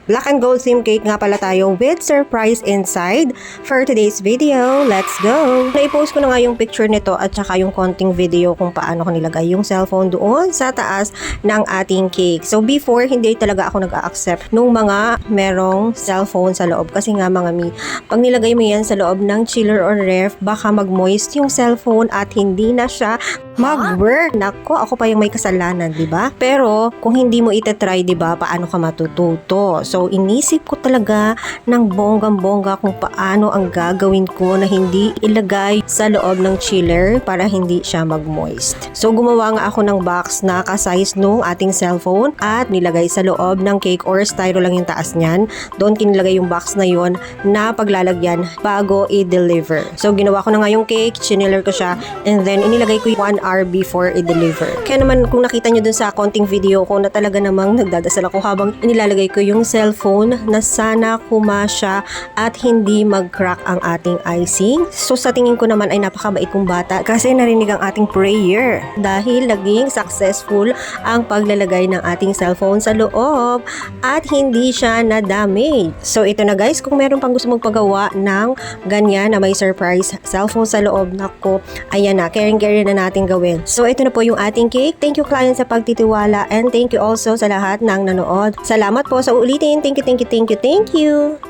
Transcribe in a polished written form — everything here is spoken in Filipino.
Black and gold theme cake nga pala tayo with surprise inside. For today's video, let's go! Na-post ko na nga yung picture nito at saka yung konting video kung paano ko nilagay yung cellphone doon sa taas ng ating cake. So before, hindi talaga ako nag-a-accept nung mga merong cellphone sa loob. Kasi nga mga mi, pag nilagay mo yan sa loob ng chiller or ref, baka mag-moist yung cellphone at hindi na siya mag-work. Nako, ako pa yung may kasalanan, di ba? Pero kung hindi mo itatry, di ba, paano ka matututo? So inisip ko talaga ng bonggang-bongga kung paano ang gagawin ko na hindi ilagay sa loob ng chiller para hindi siya mag-moist. So gumawa nga ako ng box na ka-size nung ating cellphone at nilagay sa loob ng cake or styro lang yung taas niyan. Doon kinilagay yung box na yon na paglalagyan bago i-deliver. So ginawa ko na nga yung cake, chiniller ko siya, and then inilagay ko yung 1 hour before i-deliver. Kaya naman kung nakita nyo dun sa konting video ko na talaga namang nagdadasal ako habang inilalagay ko yung cellphone na sana kumasya at hindi mag-crack ang ating icing. So sa tingin ko naman ay napakabait kong bata kasi narinig ang ating prayer dahil naging successful ang paglalagay ng ating cellphone sa loob at hindi siya na-damage. So ito na guys, kung meron pang gusto magpagawa ng ganyan na may surprise cellphone sa loob, nako, ayan na, caring-caring na natin gawin. So ito na po yung ating cake. Thank you client sa pagtitiwala and thank you also sa lahat ng nanood. Salamat po sa ulitin. Thank you, thank you, thank you, thank you.